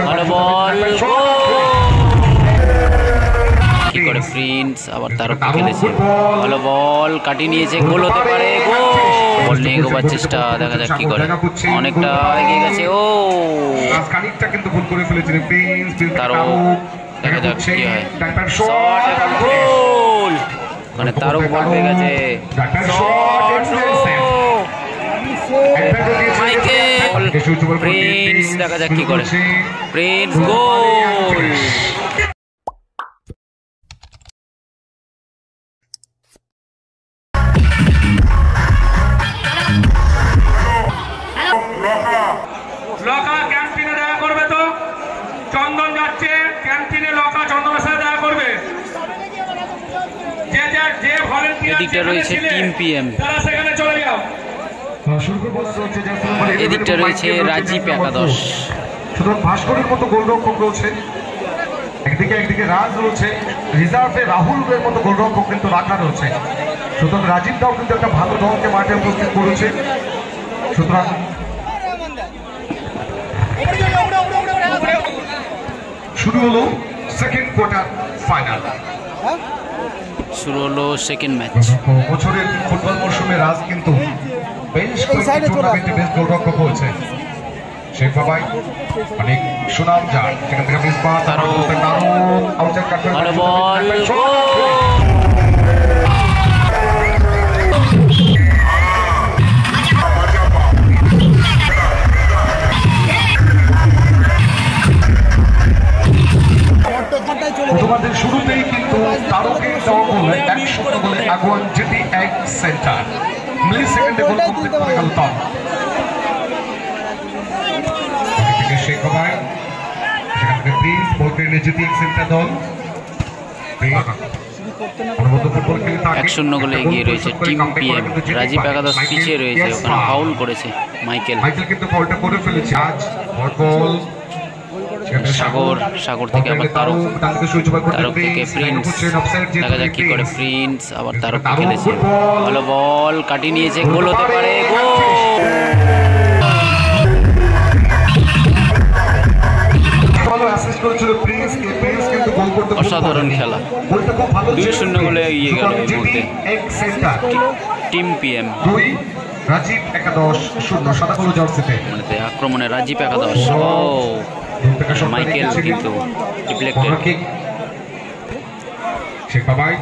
ভালো বল কি করে প্রিন্স আবার তারক খেলেছে ভালো বল কাটিয়ে নিয়েছে গোল হতে পারে বল নিয়ে গোবার চেষ্টা দেখা যাক কি করে অনেকটা এগিয়ে গেছে ও তারক দেখা যাক কি হয় গোল মানে তারক বল পেয়ে গেছে প্রিন্স দেখা যাক কি করে প্রিন্স গোল লকা ক্যান্টিনে দেখা করবে তো চন্দন যাচ্ছে ক্যান্টিনে লকা চন্দনের সাথে দেখা করবে যে ভলেন্টিয়ার এদিকটা রয়েছে টিম পিএম তারা সেখানে চলে যাও এদিকটা রয়েছে রাজীব একাদশ সুতরাং ভাস্করের মতো গোলরক্ষক রয়েছে একদিকে রাজ রয়েছে রিজার্ভে রাহুলের মতো গোলরক্ষক কিন্তু রাখা রয়েছে সুতরাং রাজীব দাও কিন্তু একটা ভালো দলকে মাঠে উপস্থিত করেছে সুতরাং শুরু হলো সেকেন্ড কোয়ার্টার ফাইনাল শুরু হলো সেকেন্ড ম্যাচ বছরের ফুটবল মরশুমে রাজ কিন্তু বেশ টুর্নামেন্টে বেশ গোলরক্ষক হয়েছে সেই বাবাই অনেক সুনাম যার সেখান থেকে মিসবাহ ভালো বল তোমাদের শুরুতেই কিন্তু তারকে দেওয়া গোল 1-0 গোলে আগুয়ান জেটি এক সেন্টার মিলি সেকেন্ডে গোল কমপ্লিট করে গেল তার থেকে শেখ ভাই সেখান থেকে প্রিন্স বল করে জেটি এক সেন্টার দল 1-0 গোলে এগিয়ে রয়েছে টিম পিএম রাজীব একাদশ পিছিয়ে রয়েছে ওখানে ফাউল করেছে মাইকেল কিন্তু ফাউলটা করে ফেলেছে আজ বল সাগর থেকে আবার তারক থেকে প্রিন্স দেখা যাক কি করে প্রিন্স আবার তারক খেলেছে ভালো বল কাটিয়ে নিয়েছে গোল হতে পারে অসাধারণ খেলা 2-0 গোলে এগিয়ে গেল এই মুহূর্তে টিম পিএম রাজীব একাদশ 0 সাদা কালো জার্সিতে মানে আক্রমণে রাজীব একাদশ মাইকেল কিন্তু ডিফ্লেক্টেড শেখ বাবাই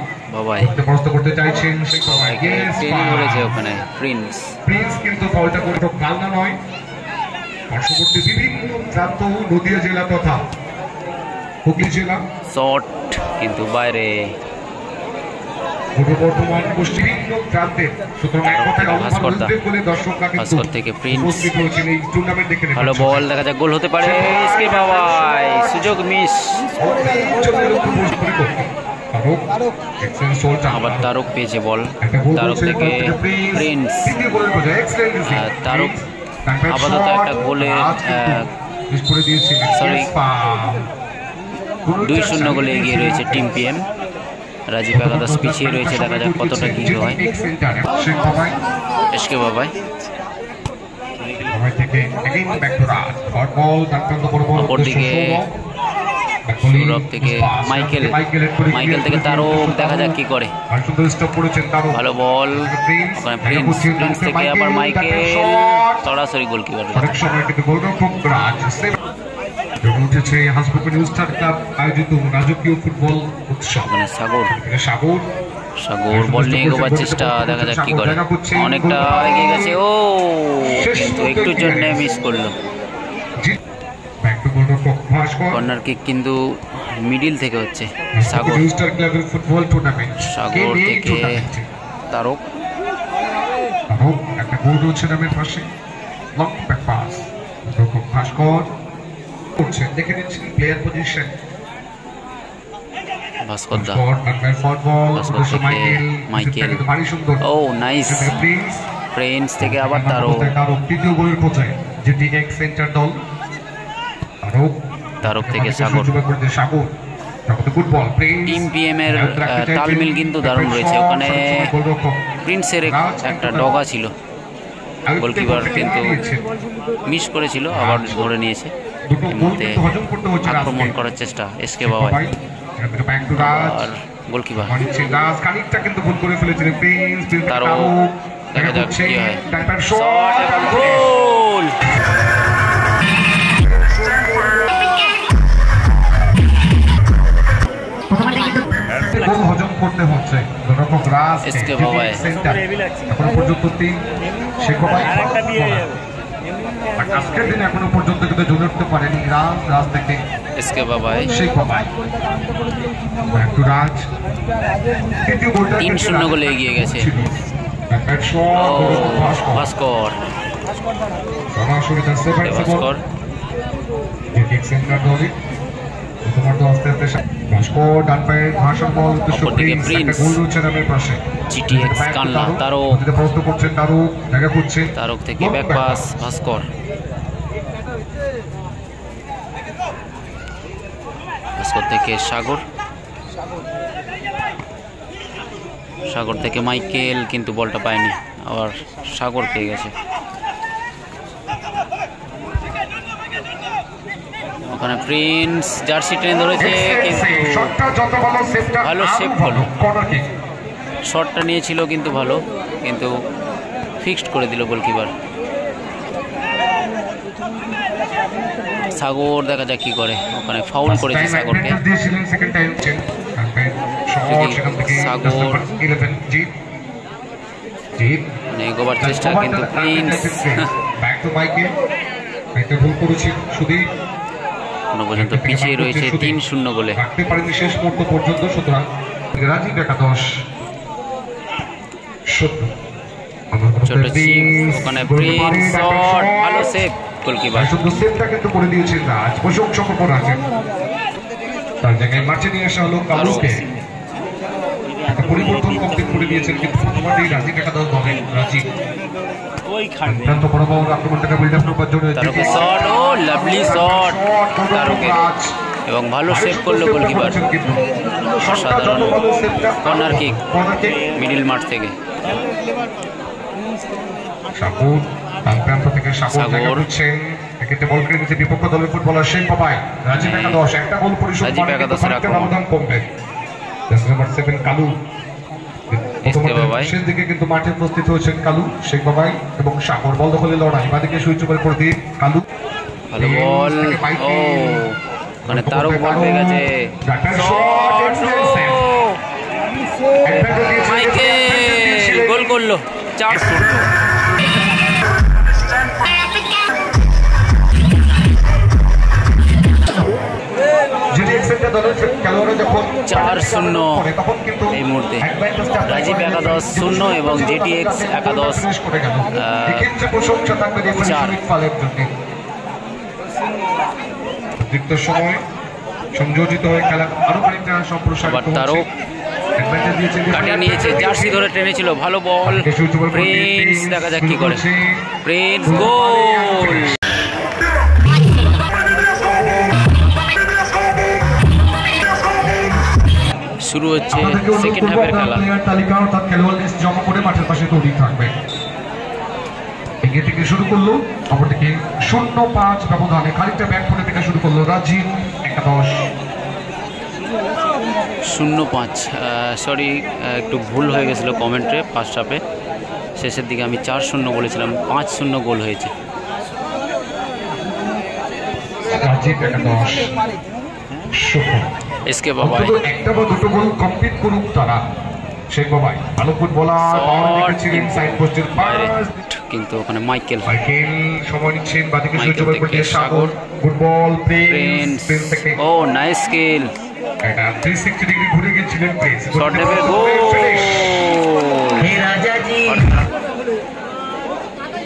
প্রস্তুত করতে চাইছেন শেখ বাবাই টেনে ধরেছে ওখানে প্রিন্স কিন্তু ফাউলটা করে তো কালনা নয় পার্শ্ববর্তী বিভিন্ন প্রান্ত নদিয়া জেলা তথা হুগলি জেলা শট কিন্তু বাইরে পূর্ব বর্ধমান পশ্চিম প্রান্তে সুতরাং এক কথায় ভাস্কর থেকে প্রিন্স ভালো বল দেখা যাক গোল হতে পারে এসকে বাবাই সুযোগ মিস আবার তারক পেয়েছে বল তারক থেকে প্রিন্স তারক আপাতত একটা গোলে সরি 2-0 গোলে এগিয়ে রয়েছে টিম পিএম রাজীব একাদশ পিছিয়ে রয়েছে দেখা যাক কতটা কি হয় এসকে বাবাই অপরদিকে সৌরভ থেকে মাইকেল থেকে তারক দেখা যাক কি করে ভালো বল ওখানে প্রিন্স থেকে আবার মাইকেল সরাসরি গোলকিপার উঠেছে হাসপাতাল নিউজ স্টার ক্লাব আয়োজিত রাজকীয় ফুটবল উৎসব সাগর বল নিয়ে গোবার চেষ্টা দেখা যাক কি করে অনেকটা এগিয়ে গেছে ও কিন্তু একটুর জন্য মিস করলো কর্নার কিক কিন্তু মিডিল থেকে হচ্ছে সাগর থেকে তারক একটা গোল রয়েছে নামের পাশে লং ব্যাক পাস ভাস্কর করছে দেখে নিচ্ছেন প্লেয়ার পজিশন ভাস্কর মাইকেল ও নাইস প্রিন্স থেকে আবার তারক তৃতীয় গোলের পর্যায়ে যেটি এক সেন্টার দল তারক থেকে সাগর টিম পিএম এর তালমিল কিন্তু দারুণ রয়েছে ওখানে প্রিন্সের একটা ডগা ছিল গোলকিপার কিন্তু মিস করেছিল, আবার ধরে নিয়েছে। এই মুহূর্তে আক্রমণ করার চেষ্টা এসকে বাবাই আর গোলকিপার তারও দেখা যাক কি হয়। শট এবং গোল। গোল হজম করতে হচ্ছে এসকে বাবাই এখনো পর্যন্ত 3 শেখ বাবাই আজকের দিনে এখনো পর্যন্ত কিন্তু জুড়ে উঠতে পারেনি রাজ থেকে এসকে বাবাই শেখ বাবাই একটু রাজ 3-0 গোলে এগিয়ে গেছে ভাস্কর। ভাস্কর অপরদিকে প্রিন্স জিটিএক্স কানলা তারক থেকে ব্যাক পাস ভাস্কর। ভাস্কর থেকে সাগর থেকে মাইকেল, কিন্তু বলটা পায়নি, আবার সাগর পেয়ে গেছে। ওখানে প্রিন্স জার্সি টেনে ধরেছে, কিন্তু ভালো সেভ হলো। শটটা নিয়েছিল কিন্তু ভালো, কিন্তু ফিক্সড করে দিল গোলকিপার। সাগর দেখা যাক কি করে, ওখানে ফাউল করেছে সাগরকে। সাগর এগোবার চেষ্টা, কিন্তু প্রিন্স এখনো পর্যন্ত পিছিয়ে রয়েছে 3-0 গোলে। শেষ মুহূর্ত পর্যন্ত সুতরাং রাজীব একাদশ ছোট চিপ, ওখানে প্রিন্স শট, ভালো সেভ গোলকিপার। শুধু সেভটা কিন্তু করে দিয়েছেন রাজ, প্রশংসক উপর আছেন। তার জায়গায় মাঠে নিয়ে আসা হলো কালুকে, একটা পরিবর্তন কমপ্লিট করে দিয়েছেন, কিন্তু প্রথমবারই রাজীব একাদশ দলের রাজীব অত্যন্ত বড় বড় আক্রমণটাকে বিল্ড আপ করার জন্য তারকে শট, ও লাভলি শট তারকে, এবং ভালো সেভ করলো গোলকিপার। অসাধারণ কর্নার কিক মিডল মাঠ থেকে। সাগর প্রান্ত থেকে সাগর হচ্ছেন এক্ষেত্রে বল করে দিচ্ছে বিপক্ষ দলের ফুটবলার শেখ বাবাই। রাজীব একাদশ একটা গোল পরিশোধ ব্যবধান কমবে। নাম্বার 7 কালু শেষ দিকে কিন্তু মাঠে উপস্থিত হয়েছেন কালু, শেখ বাবাই এবং সাগর। বল দখলে লড়াই, বাদিকে সুইচ ওভার করে দিয়ে কালু, ভালো বল। ও মানে তারও বল পেয়ে গেছে, মাইকেল গোল করলো 4-0। 4-0 এই মুহূর্তে। রাজীব একাদশ 0 এবং জিটিএক্স একাদশ 4। সময় সংযোজিত হয়ে খেলা আরো খানিকটা সম্প্রসারিত তারক কাটিয়ে নিয়েছে, জার্সি ধরে টেনেছিল, ভালো বল। প্রিন্স দেখা যাক কি করে, প্রিন্স গোল। শুরু হচ্ছে সেকেন্ড হাফের খেলা। তালিকা অর্থাৎ খেলোয়াড় লিস্ট জমা করে মাঠের পাশে তৈরি থাকবে। এগিয়ে থেকে শুরু করলো, অপরদিকে 0-5 ব্যবধানে খানিকটা ব্যাক করে থেকে শুরু করলো রাজীব একাদশ। 0-5 সরি, একটু ভুল হয়ে গেছিলো কমেন্টে। ফার্স্ট হাফে শেষের দিকে আমি 4-0 বলেছিলাম, 5-0 গোল হয়েছে। রাজীব একাদশ এসকে বাবাই একটা বা দুটো গোল কমপ্লিট করুক তারা। শেখ বাবাই ভালো ফুটবলার, কিন্তু ওখানে মাইকেল সময় নিচ্ছেন, বাদিকে সুইচ ওভার করে সাগর, ফুটবল প্রিন্স থেকে, ও নাইস স্কিল, এটা 360 ডিগ্রি ঘুরে গিয়েছিলেন প্রিন্স, শট নেবে, গোল।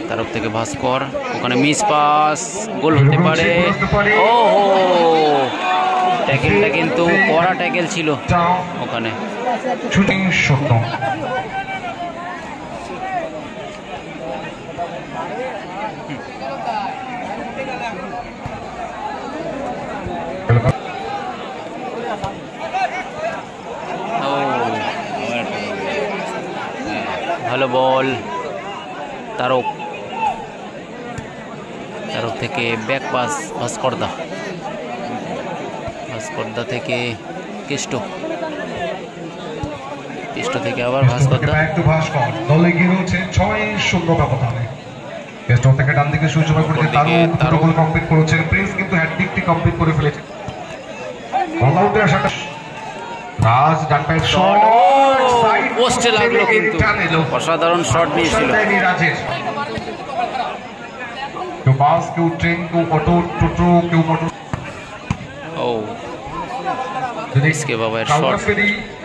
তারক থেকে ভাস্কর, ওখানে মিস পাস, গোল হতে পারে। ও ট্যাকেলটা কিন্তু কড়া ট্যাকেল ছিল ওখানে। শুটিং শট ভালো বল তারক, থেকে ব্যাক পাস ভাস্করদা, ভাস্করদা থেকে কেষ্ট, কেষ্ট থেকে আবার ভাস্করদা। দলে গিয়ে রয়েছে 6-0 ব্যবধানে। কেষ্ট থেকে ডান দিকে সুইচ ওভার করে তারও গোল কমপ্লিট করেছেন প্রিন্স, কিন্তু হ্যাটট্রিকটি কমপ্লিট করে ফেলেছে। অলআউটে আসাটা রাজ ডান পায়ের শট পোস্টে লাগলো, কিন্তু অসাধারণ শট নিয়েছিল রাজের। কেউ বাস, কেউ ট্রেন, কেউ অটো, টোটো, কেউ মোটর। ও বাবার শট,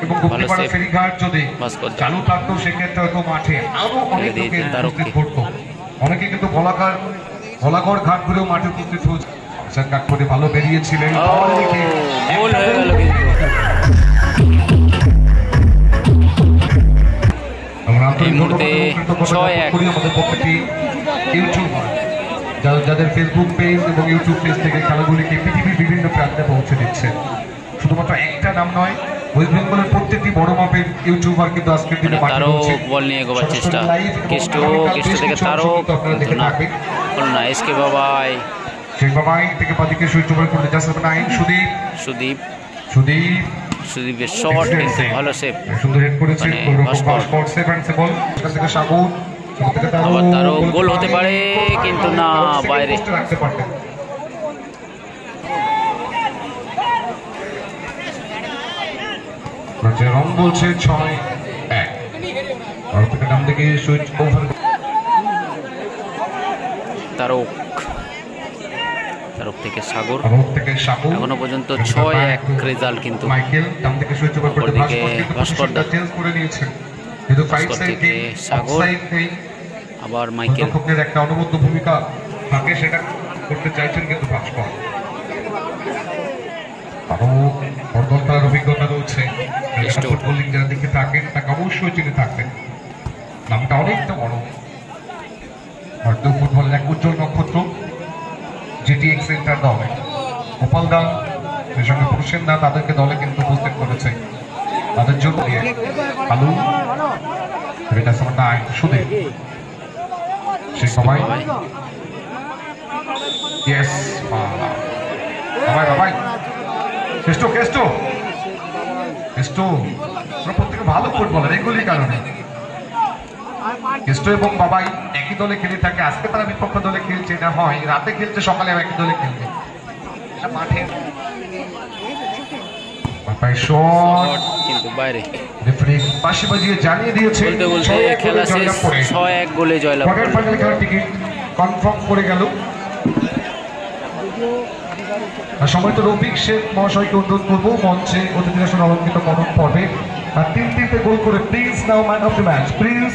এবং গুপ্তিপাড়া ফেরিঘাট যদি ভাস্করদা চালু থাকতো সেক্ষেত্রে হয়তো মাঠে আরো অনেক লোকের উপস্থিত ঘটতো। অনেকে কিন্তু ভোলাগড় ঘাট ঘুরেও মাঠে উপস্থিত হয়েছে। ঘাট করে ভালো বেরিয়েছিলেন, গোল হয়ে গেল কিন্তু। এই মুহূর্তে 6-1। আমাদের প্রত্যেকটি ইউটিউবার যাদের ফেসবুক পেজ এবং ইউটিউব পেজ থেকে খেলাগুলিকে পৃথিবীর বিভিন্ন প্রান্তে পৌঁছে দিচ্ছে। শুধুমাত্র একটা নাম নয়, ওয়েস্ট বেঙ্গলের প্রত্যেকটি বড় মাপের ইউটিউবার কিন্তু আজকের দিনে তারও বল নিয়ে এগোবার চেষ্টা, কেষ্ট থেকে তারও হলো না। এসকে বাবাই, শেখ বাবাই থেকে বাদিকে সুইচ ওভার করে জাস্ট 9 সুদীপ, সুদীপ, সুদীপ, সুদীপের শট কিন্তু ভালো সেভ, সুন্দর হেড করেছেন ভাস্কর, সেভ এন্ড সেভ বল থেকে সাগর, আবার তারও গোল হতে পারে, কিন্তু না, বাইরে। রাখতে পারতেন। রং বলছে 6-1। আর থেকে ডান দিকে সুইচ ওভার তারক, তারক থেকে সাগর, এখনো পর্যন্ত 6-1 রেজাল্ট। কিন্তু মাইকেল ডান দিকে সুইচ ওভার করে ভাস্করদা চেঞ্জ করে নিয়েছেন, কিন্তু 5 সাইড সাগর, আবার মাইকেল। দর্শকদের একটা অনবদ্য ভূমিকা থাকে, সেটা করতে চাইছেন কিন্তু ভাস্কর। আরো বর্ধনতার অভিজ্ঞতা রয়েছে, ফুটবলিং যারা দেখে থাকেন তাকে অবশ্যই চিনে থাকবেন। নামটা অনেকটা বড়, ভারতীয় ফুটবলের এক উজ্জ্বল নক্ষত্র। জিটিএক্স সেন্টার দলে গোপাল দা, সেই সঙ্গে প্রসেন দা তাদেরকে দলে কিন্তু উপস্থিত করেছে। তাদের জন্য আলু সুদীপ, সেই সবাই বাবাই কেষ্ট, কেষ্ট, কেষ্ট প্রত্যেকে ভালো ফুটবলার, এগুলির কারণে কেষ্ট এবং বাবাই একই দলে খেলে থাকে। আজকে তারা বিপক্ষ দলে খেলছে, না হয় রাতে খেলছে, সকালে একই দলে খেলবে মাঠে। কিন্তু বাইরে পাশে বাজিয়ে জানিয়ে দিয়েছে খেলা শেষ, 6-1 গোলে জয়লাভ। কোয়ার্টার ফাইনাল খেলার টিকিট কনফার্ম করে গেল। সময় তো রফিক শেখ মহাশয়কে অনুরোধ করবো মঞ্চে অতিথিরা অলঙ্কৃত করণ পর্বে আর 3-3 গোল করে Prince now man of the match. Prince